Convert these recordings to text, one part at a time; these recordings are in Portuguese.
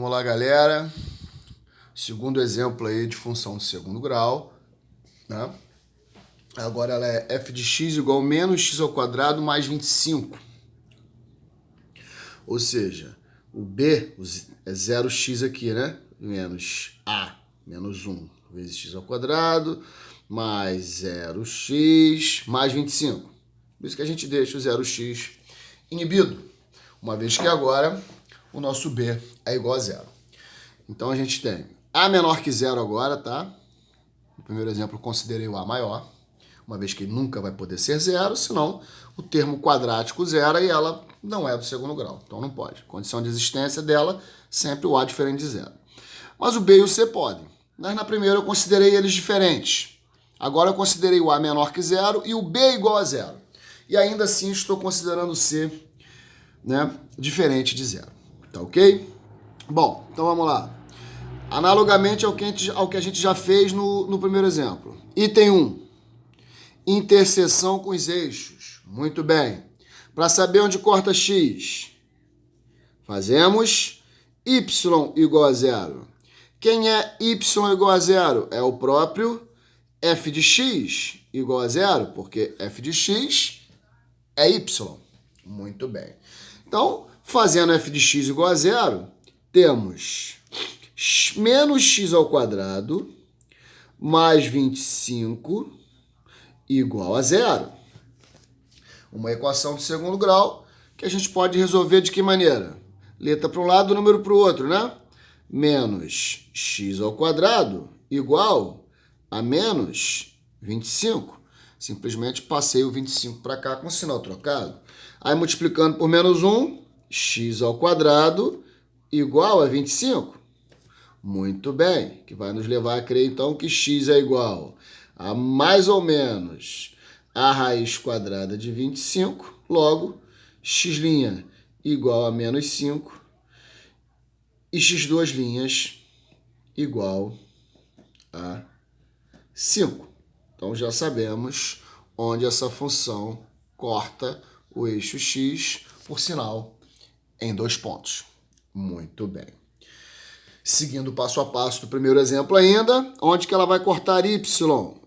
Vamos lá, galera. Segundo exemplo aí de função de segundo grau, né? Agora ela é f de x igual a menos x ao quadrado mais 25. Ou seja, o b é 0x aqui, né? Menos a, menos 1 vezes x ao quadrado, mais 0x, mais 25. Por isso que a gente deixa o 0x inibido, uma vez que agora o nosso b é igual a zero. Então a gente tem a menor que zero agora, tá? No primeiro exemplo eu considerei o a maior, uma vez que nunca vai poder ser zero, senão o termo quadrático zero e ela não é do segundo grau, então não pode. Condição de existência dela, sempre o a diferente de zero. Mas o b e o c podem. Mas na primeira eu considerei eles diferentes. Agora eu considerei o a menor que zero e o b igual a zero. E ainda assim estou considerando o c, né, diferente de zero. Tá ok? Bom, então vamos lá. Analogamente ao que a gente já fez no primeiro exemplo. Item 1. Interseção com os eixos. Muito bem. Para saber onde corta x, fazemos y igual a zero. Quem é y igual a zero? É o próprio f de x igual a zero, porque f de x é y. Muito bem. Então, fazendo f de x igual a zero, temos menos x ao quadrado mais 25 igual a zero. Uma equação de segundo grau que a gente pode resolver de que maneira? Letra para um lado, número para o outro, né? Menos x ao quadrado igual a menos 25. Simplesmente passei o 25 para cá com o sinal trocado. Aí multiplicando por menos 1, x ao quadrado igual a 25. Muito bem, que vai nos levar a crer então que x é igual a mais ou menos a raiz quadrada de 25, logo x' igual a menos 5 e x2' igual a 5. Então já sabemos onde essa função corta o eixo x, por sinal, em 2 pontos. Muito bem. Seguindo passo a passo do primeiro exemplo ainda, onde que ela vai cortar y?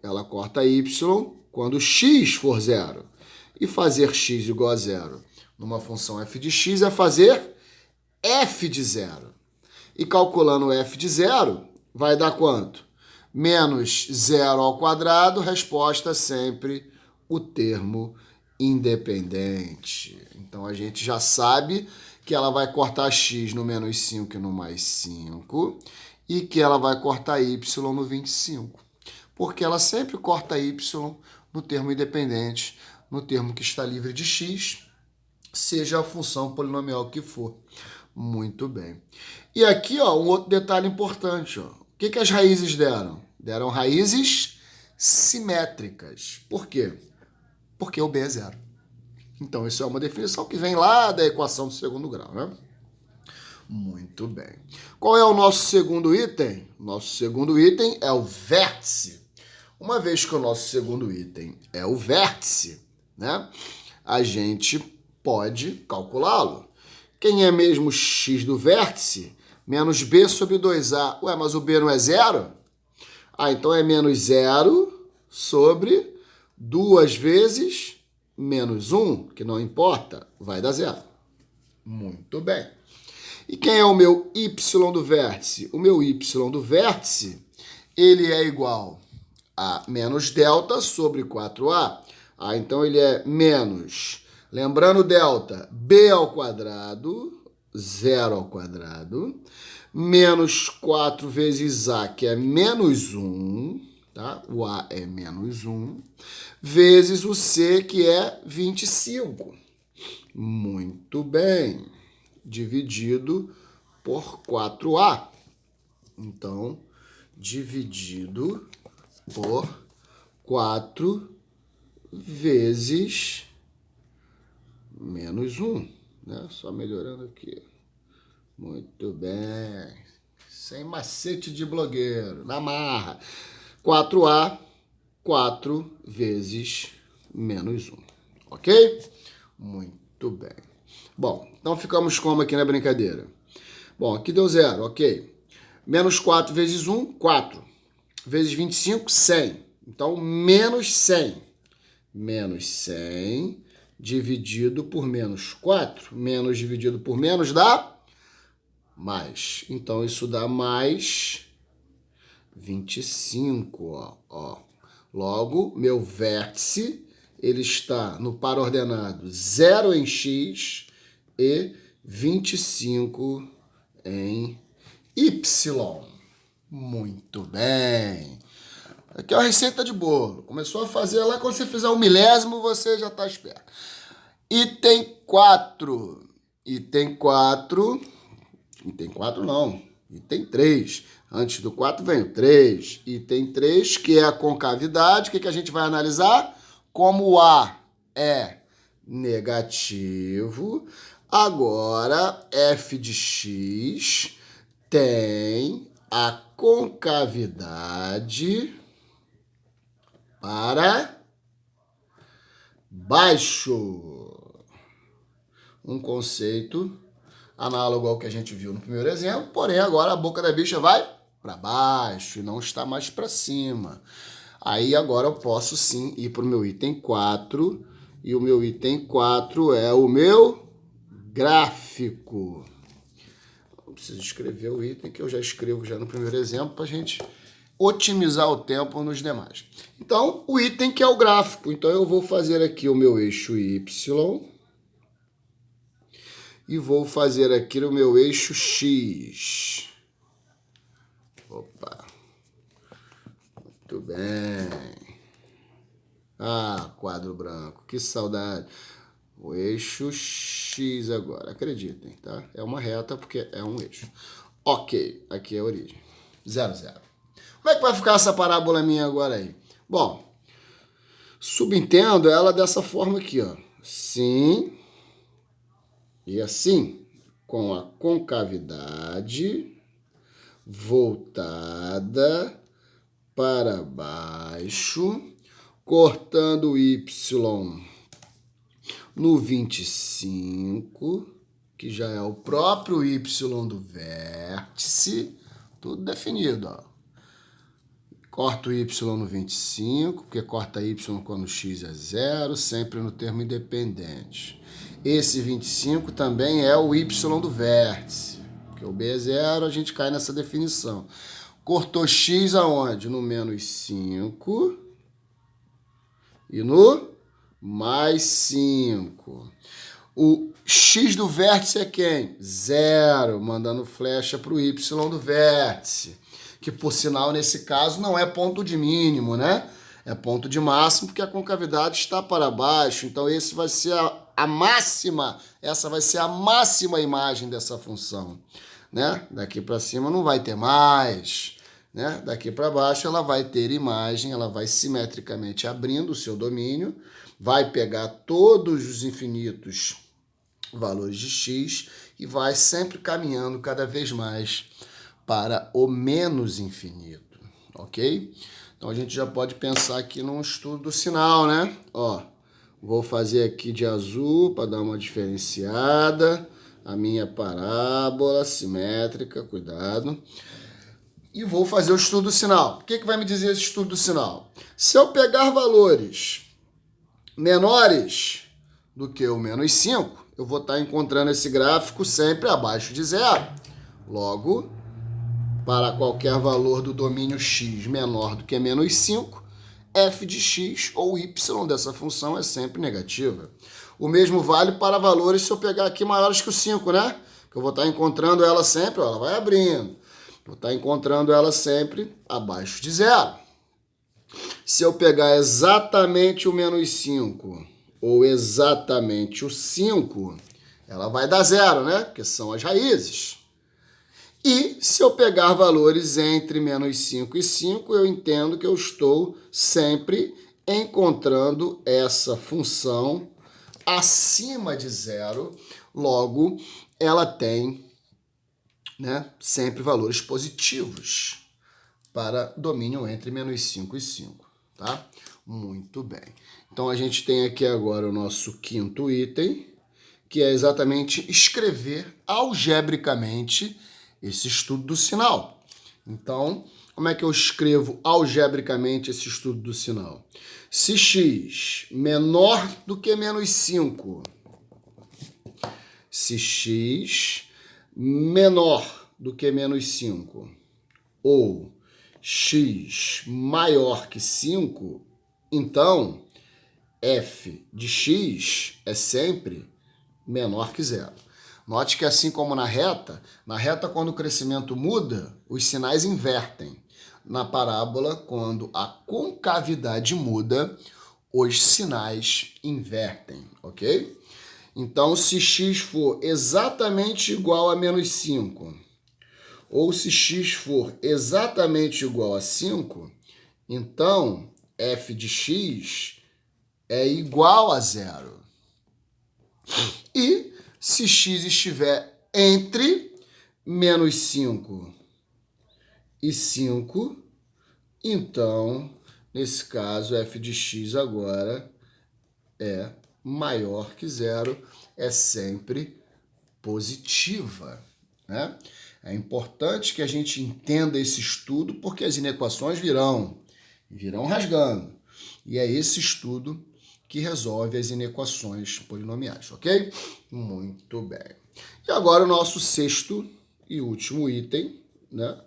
Ela corta y quando x for zero. E fazer x igual a zero numa função f de x é fazer f de zero. E calculando f de zero, vai dar quanto? Menos zero ao quadrado, resposta sempre o termo independente. Então a gente já sabe que ela vai cortar x no menos 5 e no mais 5, e que ela vai cortar y no 25. Porque ela sempre corta y no termo independente, no termo que está livre de x, seja a função polinomial que for. Muito bem. E aqui, ó, um outro detalhe importante. Ó. O que as raízes deram? Deram raízes simétricas. Por quê? Porque o b é zero. Então, isso é uma definição que vem lá da equação do segundo grau, né? Muito bem. Qual é o nosso segundo item? Nosso segundo item é o vértice. Uma vez que o nosso segundo item é o vértice, né? A gente pode calculá-lo. Quem é mesmo x do vértice? Menos b sobre 2a. Ué, mas o b não é zero? Ah, então é menos 0 sobre 2 vezes menos 1, que não importa, vai dar zero. Muito bem. E quem é o meu y do vértice? O meu y do vértice, ele é igual a menos delta sobre 4a. Ah, então ele é menos, lembrando delta, b ao quadrado, 0 ao quadrado, menos 4 vezes a, que é menos 1, tá? O a é menos 1, vezes o c, que é 25. Muito bem. Dividido por 4a. Então, dividido por 4 vezes menos 1. Né? Só melhorando aqui. Muito bem. Sem macete de blogueiro. Na marra. 4a, 4 vezes menos 1. Ok? Muito bem. Bom, então ficamos como aqui na brincadeira? Bom, aqui deu 0, ok. Menos 4 vezes 1, 4. Vezes 25, 100. Então, menos 100. Menos 100 dividido por menos 4. Menos dividido por menos dá mais. Então, isso dá mais 25. Ó. Logo, meu vértice ele está no par ordenado 0 em x e 25 em y. Muito bem. Aqui é uma receita de bolo. Começou a fazer lá, quando você fizer o milésimo, você já está esperto. Item 4. Item 4. Item 4 não. Item 3. Antes do 4 vem o 3. Item 3, que é a concavidade. O que a gente vai analisar? Como o A é negativo, agora f de x tem a concavidade para baixo. Um conceito análogo ao que a gente viu no primeiro exemplo, porém agora a boca da bicha vai para baixo e não está mais para cima. Aí agora eu posso sim ir para o meu item 4, e o meu item 4 é o meu gráfico. Não preciso escrever o item, que eu já escrevo já no primeiro exemplo, para a gente otimizar o tempo nos demais. Então, o item que é o gráfico. Então, eu vou fazer aqui o meu eixo Y e vou fazer aqui o meu eixo X. Opa! Muito bem. Ah, quadro branco, que saudade. O eixo X agora, acreditem, tá? É uma reta porque é um eixo. Ok, aqui é a origem. 0, 0. Como é que vai ficar essa parábola minha agora aí? Bom, subentendo ela dessa forma aqui, ó. Sim e assim, com a concavidade voltada para baixo, cortando o Y no 25, que já é o próprio Y do vértice, tudo definido, ó. Corta o Y no 25, porque corta Y quando x é 0, sempre no termo independente. Esse 25 também é o Y do vértice, porque o B é 0, a gente cai nessa definição. Cortou x aonde? No menos 5 e no mais 5. O x do vértice é quem? 0, mandando flecha para o Y do vértice, que por sinal nesse caso não é ponto de mínimo, né? É ponto de máximo porque a concavidade está para baixo, então esse vai ser a máxima, essa vai ser a máxima imagem dessa função, né? Daqui para cima não vai ter mais, né? Daqui para baixo ela vai ter imagem, ela vai simetricamente abrindo o seu domínio, vai pegar todos os infinitos valores de x e vai sempre caminhando cada vez mais para o menos infinito, ok? Então a gente já pode pensar aqui num estudo do sinal, né? Ó, vou fazer aqui de azul para dar uma diferenciada, a minha parábola simétrica, cuidado. E vou fazer o estudo do sinal. O que vai me dizer esse estudo do sinal? Se eu pegar valores menores do que o menos 5, eu vou estar encontrando esse gráfico sempre abaixo de 0. Logo, para qualquer valor do domínio x menor do que menos 5, f de x ou y dessa função é sempre negativa. O mesmo vale para valores se eu pegar aqui maiores que o 5, né? Que eu vou estar encontrando ela sempre, ó, ela vai abrindo. Vou estar encontrando ela sempre abaixo de 0. Se eu pegar exatamente o menos 5 ou exatamente o 5, ela vai dar 0, né? Porque são as raízes. E se eu pegar valores entre menos 5 e 5, eu entendo que eu estou sempre encontrando essa função acima de 0. Logo, ela tem, né, sempre valores positivos para domínio entre menos 5 e 5, tá? Muito bem. Então, a gente tem aqui agora o nosso quinto item, que é exatamente escrever algebricamente esse estudo do sinal. Então, como é que eu escrevo algebricamente esse estudo do sinal? Se x menor do que menos 5, se x menor do que menos 5, ou x maior que 5, então f de x é sempre menor que zero. Note que assim como na reta quando o crescimento muda, os sinais invertem. Na parábola, quando a concavidade muda, os sinais invertem, ok? Então, se x for exatamente igual a menos 5, ou se x for exatamente igual a 5, então f de x é igual a zero. E se x estiver entre menos 5 e 5, então, nesse caso, f de x agora é maior que zero, é sempre positiva, né? É importante que a gente entenda esse estudo, porque as inequações virão rasgando. E é esse estudo que resolve as inequações polinomiais, ok? Muito bem. E agora o nosso sexto e último item, né,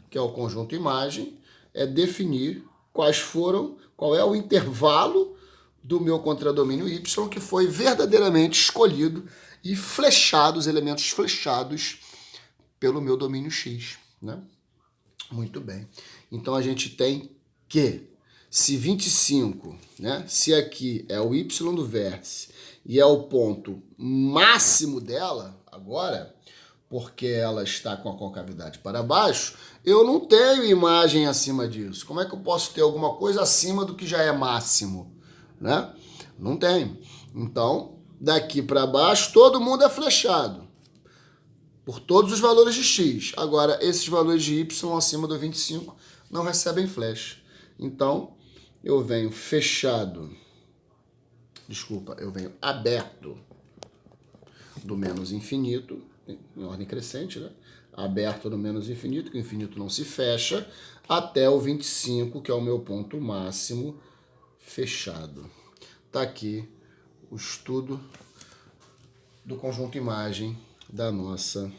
que é o conjunto imagem, é definir qual é o intervalo do meu contradomínio y que foi verdadeiramente escolhido e flechado, os elementos flechados pelo meu domínio x, né? Muito bem. Então a gente tem que se 25, né, se aqui é o y do vértice e é o ponto máximo dela, agora, porque ela está com a concavidade para baixo, eu não tenho imagem acima disso. Como é que eu posso ter alguma coisa acima do que já é máximo, né? Não tenho. Então, daqui para baixo, todo mundo é flechado por todos os valores de x. Agora, esses valores de y acima do 25 não recebem flecha. Então, eu venho aberto do menos infinito, em ordem crescente, né? Aberto do menos infinito, que o infinito não se fecha, até o 25, que é o meu ponto máximo, fechado. Tá aqui o estudo do conjunto imagem da nossa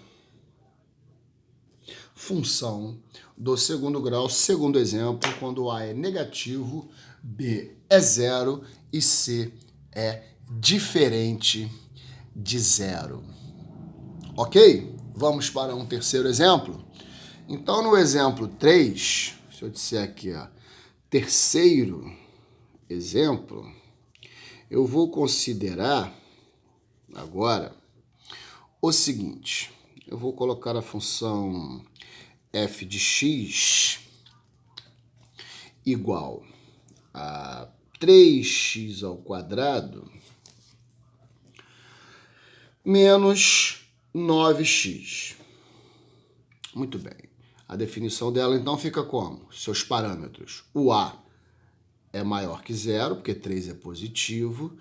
função do segundo grau, segundo exemplo, quando A é negativo, B é zero e C é diferente de zero. Ok? Vamos para um terceiro exemplo? Então, no exemplo 3, se eu disser aqui, ó, terceiro exemplo, eu vou considerar agora o seguinte. Eu vou colocar a função f de x igual a 3x ao quadrado menos 9x. Muito bem. A definição dela, então, fica como? Seus parâmetros. O A é maior que zero, porque 3 é positivo.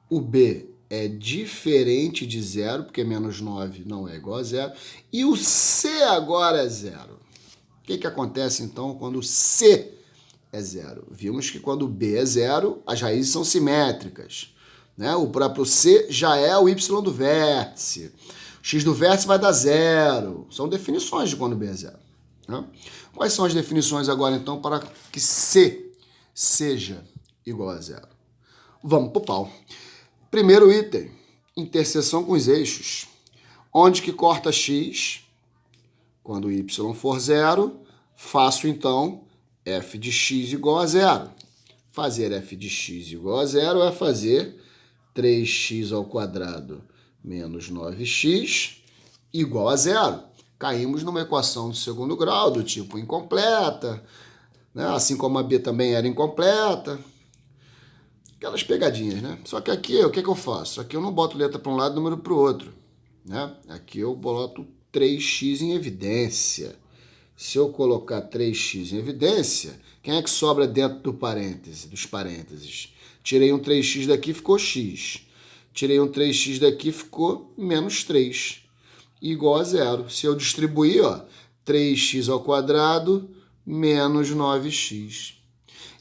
O B é diferente de zero, porque menos 9 não é igual a zero. E o C agora é zero. O que acontece, então, quando o C é zero? Vimos que quando o B é zero, as raízes são simétricas, né? O próprio C já é o y do vértice. O x do vértice vai dar zero. São definições de quando o B é zero, né? Quais são as definições agora, então, para que C seja igual a zero? Vamos para o pau. Primeiro item, interseção com os eixos. Onde que corta x? Quando y for zero, faço então f de x igual a zero. Fazer f de x igual a zero é fazer 3x ao quadrado menos 9x igual a zero. Caímos numa equação do segundo grau, do tipo incompleta, né? Assim como a B também era incompleta. Aquelas pegadinhas, né? Só que aqui, o que eu faço? Aqui eu não boto letra para um lado e número para o outro, né? Aqui eu boto 3x em evidência. Se eu colocar 3x em evidência, quem é que sobra dentro do parêntese, dos parênteses? Tirei um 3x daqui, ficou x. Tirei um 3x daqui, ficou menos 3. igual a zero. Se eu distribuir, ó, 3x ao quadrado menos 9x.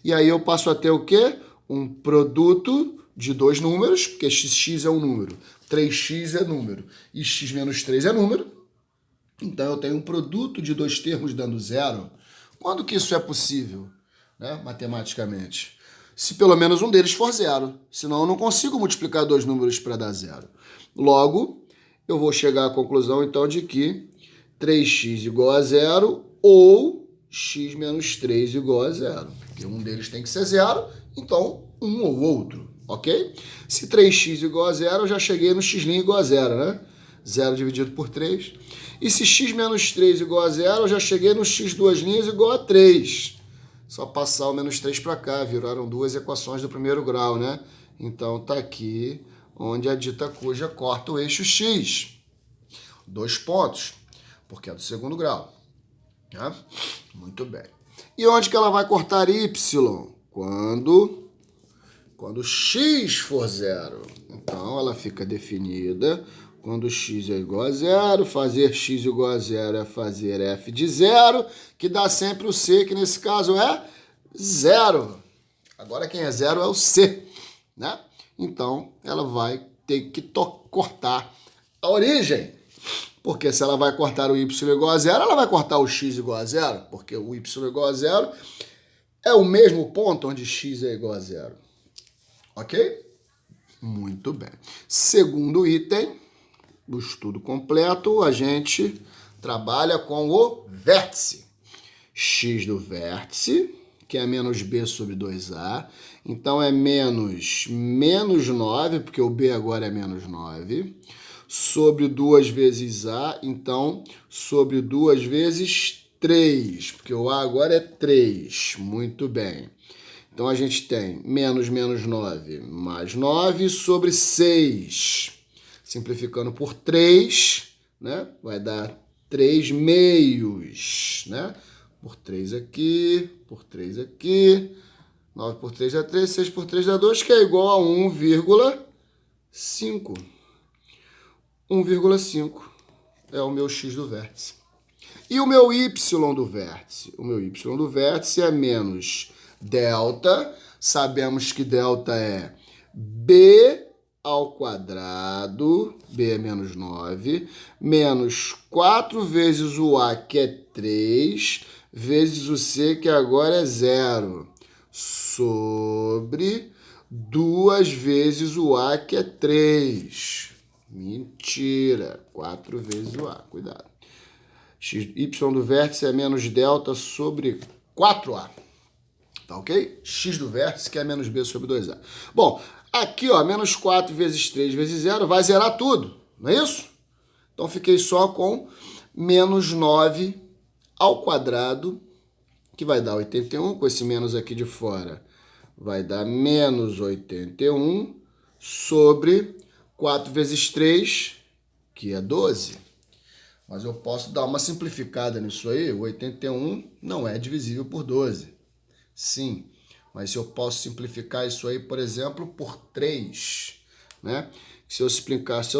E aí eu passo a ter o quê? Um produto de dois números, porque x é um número, 3x é número, e x menos 3 é número. Então eu tenho um produto de dois termos dando zero. Quando que isso é possível, né, matematicamente? Se pelo menos um deles for zero. Senão eu não consigo multiplicar dois números para dar zero. Logo, eu vou chegar à conclusão, então, de que 3x igual a zero ou x menos 3 igual a zero. Porque um deles tem que ser zero, então um ou outro, ok? Se 3x igual a zero, eu já cheguei no x' igual a zero, né? 0 dividido por 3. E se x menos 3 igual a zero, eu já cheguei no x duas linhas igual a 3. Só passar o menos 3 para cá, viraram duas equações do primeiro grau, né? Então tá aqui onde a dita cuja corta o eixo x. 2 pontos, porque é do segundo grau. Né? Muito bem. E onde que ela vai cortar y? Quando x for zero. Então ela fica definida quando x é igual a zero. Fazer x igual a zero é fazer f de zero, que dá sempre o c, que nesse caso é zero. Agora quem é zero é o c, né? Então ela vai ter que cortar a origem. Porque se ela vai cortar o y igual a zero, ela vai cortar o x igual a zero, porque o y igual a zero é o mesmo ponto onde x é igual a zero. Ok? Muito bem. Segundo item, do estudo completo, a gente trabalha com o vértice. X do vértice, que é menos b sobre 2a. Então é menos 9, porque o b agora é menos 9. Sobre 2 vezes a, então sobre 2 vezes 3, porque o a agora é 3. Muito bem. Então a gente tem menos 9 mais 9 sobre 6. Simplificando por 3, né? Vai dar 3 meios, né? Por 3 aqui, por 3 aqui. 9 por 3 dá 3, 6 por 3 dá 2, que é igual a 1,5. 1,5 é o meu x do vértice. E o meu y do vértice? O meu y do vértice é menos delta. Sabemos que delta é b ao quadrado, b é menos 9, menos 4 vezes o a, que é 3, vezes o c, que agora é 0, sobre 2 vezes o a, que é 3. Mentira, 4 vezes o a, cuidado. Y do vértice é menos delta sobre 4a. Tá ok? X do vértice, que é menos b sobre 2a. Bom, aqui, ó, menos 4 vezes 3 vezes 0 vai zerar tudo, não é isso? Então, fiquei só com menos 9 ao quadrado, que vai dar 81. Com esse menos aqui de fora, vai dar menos 81 sobre 4 vezes 3, que é 12. Mas eu posso dar uma simplificada nisso aí. O 81 não é divisível por 12. Sim, mas eu posso simplificar isso aí, por exemplo, por 3. Né? Se eu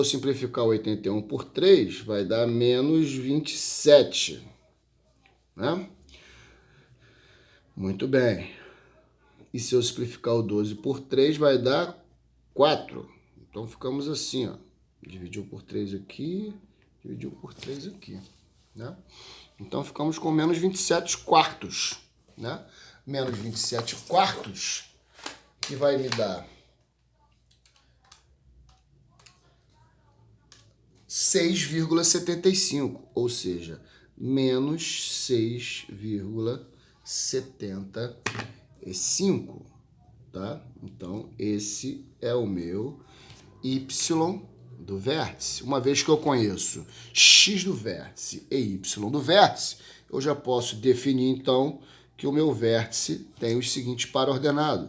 simplificar o 81 por 3, vai dar menos 27. Né? Muito bem. E se eu simplificar o 12 por 3, vai dar 4. Então, ficamos assim, ó. Dividiu por 3 aqui, dividiu por 3 aqui, né? Então, ficamos com menos 27 quartos, né? Menos 27 quartos, que vai me dar 6,75, ou seja, menos 6,75, tá? Então, esse é o meu y do vértice. Uma vez que eu conheço x do vértice e y do vértice, eu já posso definir, então, que o meu vértice tem os seguintes par ordenado: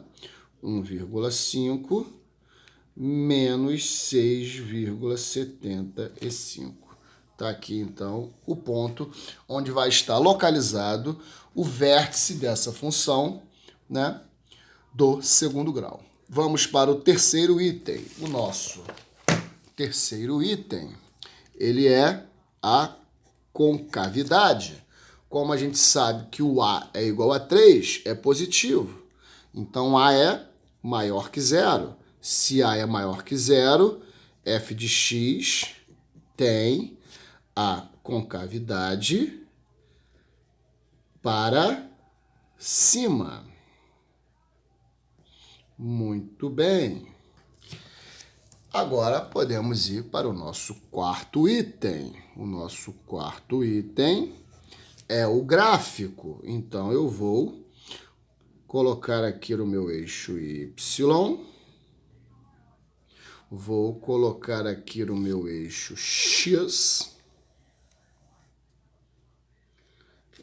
1,5 menos 6,75. Está aqui, então, o ponto onde vai estar localizado o vértice dessa função, né, do segundo grau. Vamos para o terceiro item. O nosso terceiro item, ele é a concavidade. Como a gente sabe que o A é igual a 3, é positivo. Então, A é maior que zero. Se A é maior que zero, f de x tem a concavidade para cima. Muito bem. Agora podemos ir para o nosso quarto item. O nosso quarto item é o gráfico. Então, eu vou colocar aqui no meu eixo Y. Vou colocar aqui no meu eixo X.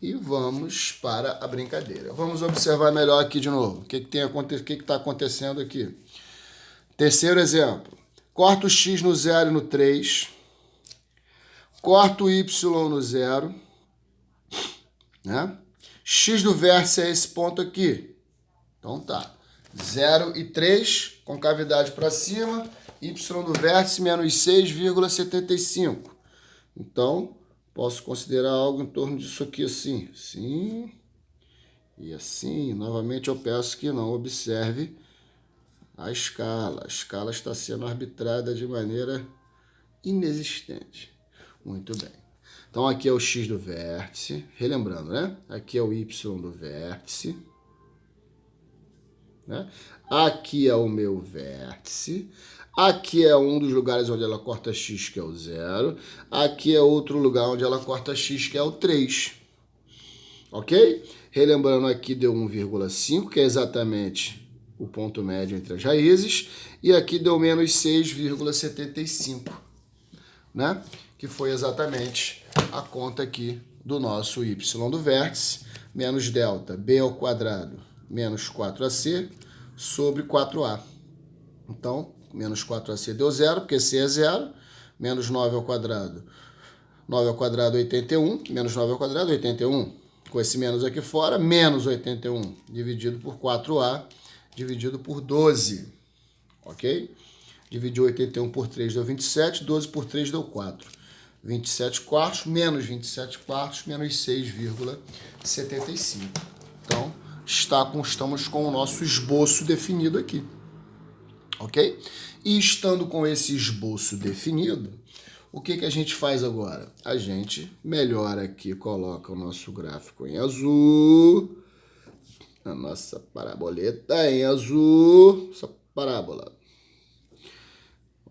E vamos para a brincadeira. Vamos observar melhor aqui de novo. O que está acontecendo aqui? Terceiro exemplo. Corto o x no 0 e no 3. Corto o y no 0. Né? X do vértice é esse ponto aqui. Então tá. 0 e 3, concavidade para cima. Y do vértice menos 6,75. Então, posso considerar algo em torno disso aqui assim. Assim e assim. Novamente eu peço que não observe a escala. A escala está sendo arbitrada de maneira inexistente. Muito bem. Então, aqui é o x do vértice. Relembrando, né? Aqui é o y do vértice. Né? Aqui é o meu vértice. Aqui é um dos lugares onde ela corta x, que é o 0. Aqui é outro lugar onde ela corta x, que é o 3. Ok? Relembrando, aqui deu 1,5, que é exatamente o ponto médio entre as raízes. E aqui deu menos 6,75, né? Que foi exatamente a conta aqui do nosso y do vértice, menos delta b ao quadrado menos 4ac sobre 4a. Então, menos 4ac deu 0, porque c é 0, menos 9 ao quadrado. 9 ao quadrado, 81, menos 9 ao quadrado, 81. Com esse menos aqui fora, menos 81, dividido por 4a, dividido por 12, ok? Dividiu 81 por 3 deu 27, 12 por 3 deu 4. 27 quartos, menos 27 quartos, menos 6,75. Então, estamos com o nosso esboço definido aqui, ok? E estando com esse esboço definido, o que a gente faz agora? A gente melhora aqui, coloca o nosso gráfico em azul, a nossa paraboleta em azul, essa parábola.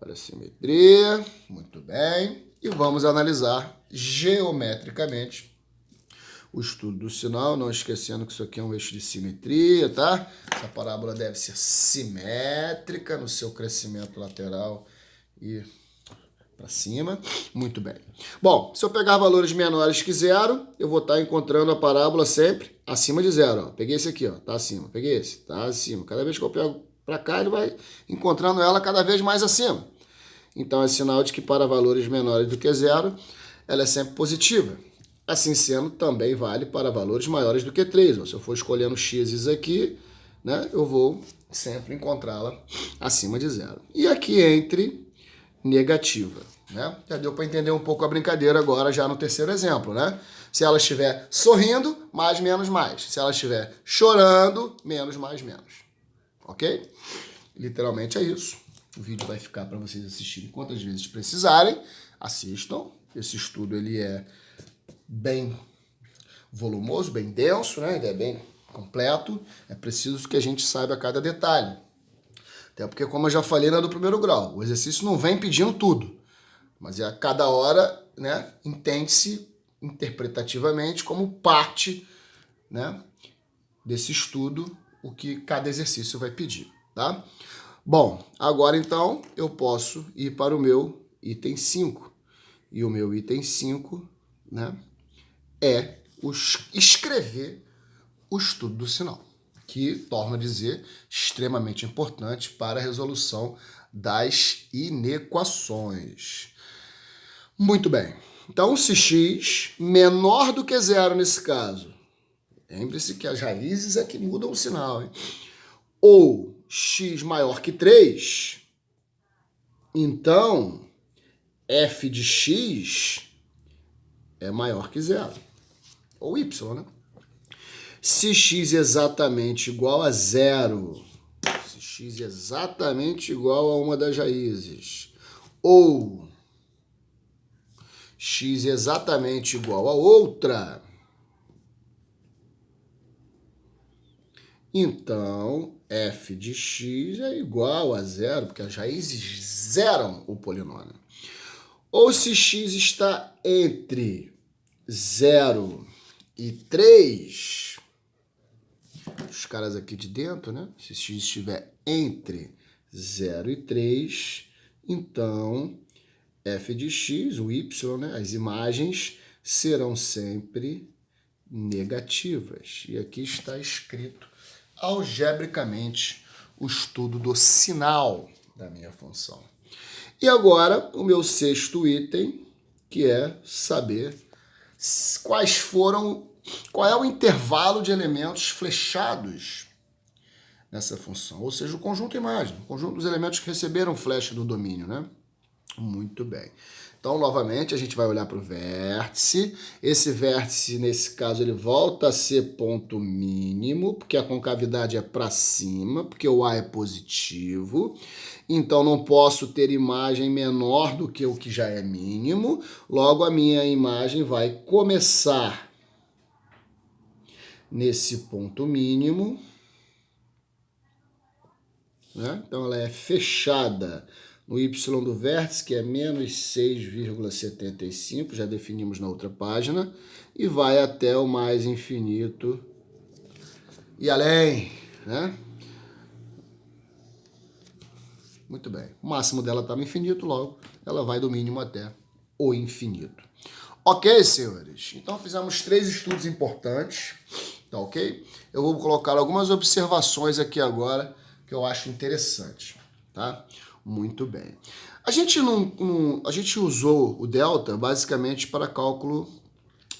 Olha a simetria, muito bem. E vamos analisar geometricamente o estudo do sinal, não esquecendo que isso aqui é um eixo de simetria, tá? Essa parábola deve ser simétrica no seu crescimento lateral e para cima. Muito bem. Bom, se eu pegar valores menores que 0, eu vou estar encontrando a parábola sempre acima de 0. Ó. Peguei esse aqui, ó, tá acima. Peguei esse, tá acima. Cada vez que eu pego para cá, ele vai encontrando ela cada vez mais acima. Então, é sinal de que para valores menores do que 0, ela é sempre positiva. Assim sendo, também vale para valores maiores do que 3. Ó. Se eu for escolhendo x aqui, né, eu vou sempre encontrá-la acima de 0. E aqui entre negativa. Né? Já deu para entender um pouco a brincadeira agora, já no terceiro exemplo. Né? Se ela estiver sorrindo, mais, menos, mais. Se ela estiver chorando, menos, mais, menos. Ok? Literalmente é isso. O vídeo vai ficar para vocês assistirem quantas vezes precisarem. Assistam. Esse estudo ele é bem volumoso, bem denso, né? Ele é bem completo. É preciso que a gente saiba cada detalhe. Até porque, como eu já falei no primeiro grau, o exercício não vem pedindo tudo. Mas a cada hora, né, entende-se interpretativamente como parte, né, desse estudo o que cada exercício vai pedir, tá? Bom, agora então eu posso ir para o meu item 5. E o meu item 5, né, é escrever o estudo do sinal, que, torno a dizer, extremamente importante para a resolução das inequações. Muito bem. Então, se x menor do que 0 nesse caso, lembre-se que as raízes é que mudam o sinal, hein? Ou x maior que 3, então f de x é maior que zero. Ou y, né? Se x é exatamente igual a zero, se x é exatamente igual a uma das raízes, ou x é exatamente igual a outra, então f de x é igual a zero, porque as raízes zeram o polinômio. Ou se x está entre 0 e 3, os caras aqui de dentro, né? Se x estiver entre 0 e 3, então f de x, o y, né? As imagens serão sempre negativas. E aqui está escrito algebricamente o estudo do sinal da minha função. E agora o meu sexto item, que é saber qual é o intervalo de elementos flechados nessa função, ou seja, o conjunto imagem, o conjunto dos elementos que receberam flecha do domínio, né? Muito bem. Então, novamente, a gente vai olhar para o vértice. Esse vértice, nesse caso, ele volta a ser ponto mínimo, porque a concavidade é para cima, porque o A é positivo. Então, não posso ter imagem menor do que o que já é mínimo. Logo, a minha imagem vai começar nesse ponto mínimo, né? Então, ela é fechada no y do vértice, que é menos 6,75, já definimos na outra página, e vai até o mais infinito e além, né? Muito bem. O máximo dela está no infinito, logo ela vai do mínimo até o infinito. Ok, senhores? Então fizemos 3 estudos importantes, tá ok? Eu vou colocar algumas observações aqui agora que eu acho interessante, tá? Muito bem. A gente usou o delta basicamente para cálculo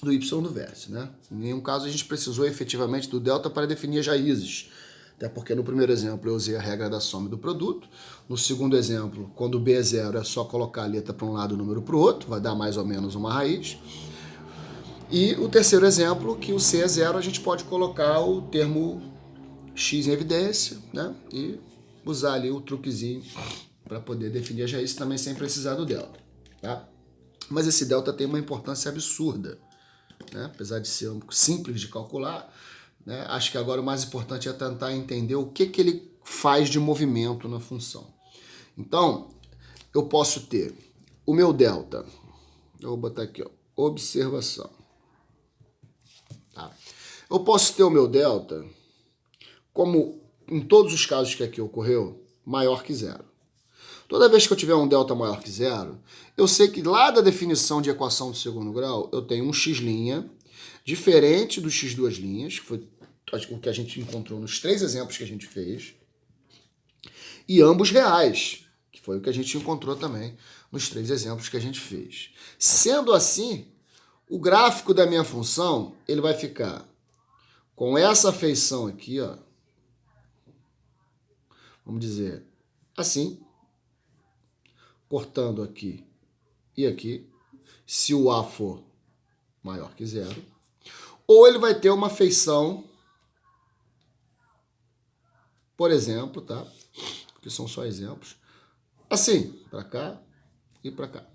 do y do vértice, né? Em nenhum caso a gente precisou efetivamente do delta para definir as raízes. Até porque no primeiro exemplo eu usei a regra da soma e do produto. No segundo exemplo, quando o b é zero, é só colocar a letra para um lado e o número para o outro, vai dar mais ou menos uma raiz. E o terceiro exemplo, que o c é zero, a gente pode colocar o termo x em evidência, né? E usar ali o truquezinho para poder definir as raízes também sem precisar do delta, tá? Mas esse delta tem uma importância absurda, né? Apesar de ser simples de calcular, né? Acho que agora o mais importante é tentar entender o que ele faz de movimento na função. Então, eu posso ter o meu delta, eu vou botar aqui, ó, observação. Tá? Eu posso ter o meu delta, como em todos os casos que aqui ocorreu, maior que zero. Toda vez que eu tiver um delta maior que zero, eu sei que lá da definição de equação do segundo grau, eu tenho um x' diferente do x duas linhas, que foi o que a gente encontrou nos 3 exemplos que a gente fez, e ambos reais, que foi o que a gente encontrou também nos 3 exemplos que a gente fez. Sendo assim, o gráfico da minha função, ele vai ficar com essa feição aqui, ó, vamos dizer assim, cortando aqui e aqui, se o A for maior que zero, ou ele vai ter uma feição, por exemplo, tá? Que são só exemplos, assim, para cá e para cá,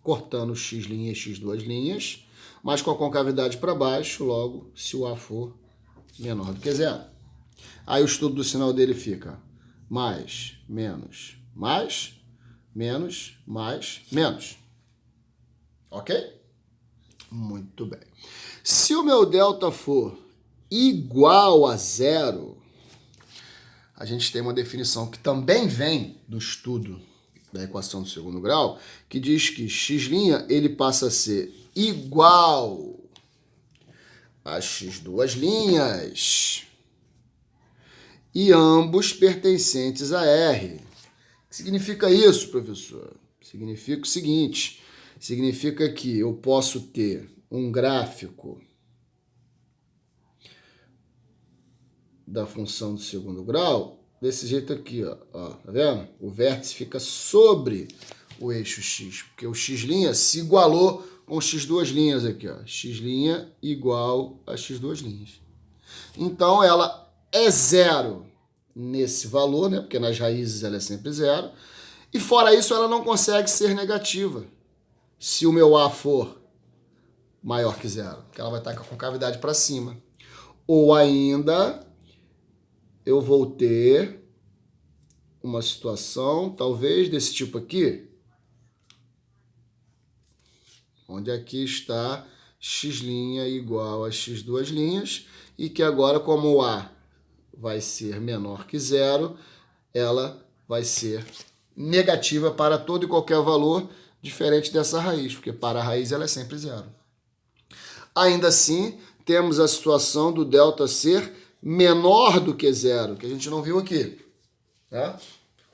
cortando x' e x duas linhas, mas com a concavidade para baixo, logo, se o A for menor do que zero. Aí o estudo do sinal dele fica mais, menos, mais, menos, mais, menos. Ok? Muito bem. Se o meu delta for igual a zero, a gente tem uma definição que também vem do estudo da equação do segundo grau, que diz que x' ele passa a ser igual a x duas linhas e ambos pertencentes a R. O que significa isso, professor? Significa o seguinte, significa que eu posso ter um gráfico da função do segundo grau desse jeito aqui, ó, tá vendo? O vértice fica sobre o eixo x, porque o x' se igualou com x duas linhas aqui, ó. X' igual a x duas linhas. Então, ela é zero nesse valor, né? Porque nas raízes ela é sempre zero. E fora isso, ela não consegue ser negativa se o meu A for maior que zero, porque ela vai estar com a concavidade para cima. Ou ainda, eu vou ter uma situação, talvez, desse tipo aqui, onde aqui está x' igual a x duas linhas, e que agora, como o A vai ser menor que zero, ela vai ser negativa para todo e qualquer valor diferente dessa raiz, porque para a raiz ela é sempre zero. Ainda assim, temos a situação do delta ser menor do que zero, que a gente não viu aqui. Né?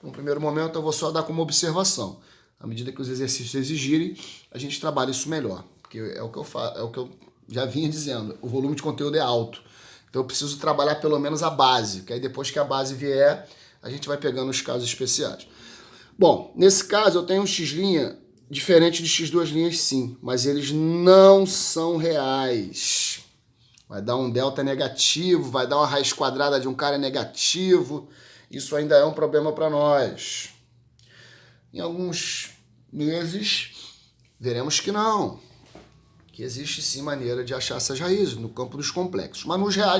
No primeiro momento, eu vou só dar como observação. À medida que os exercícios exigirem, a gente trabalha isso melhor. Porque é o que eu já vinha dizendo. O volume de conteúdo é alto. Então, eu preciso trabalhar pelo menos a base. Que aí, depois que a base vier, a gente vai pegando os casos especiais. Bom, nesse caso, eu tenho um x' diferente de x duas linhas, sim. Mas eles não são reais. Vai dar um delta negativo, vai dar uma raiz quadrada de um cara negativo. Isso ainda é um problema para nós. Em alguns meses, veremos que não. Que existe sim maneira de achar essas raízes no campo dos complexos. Mas nos reais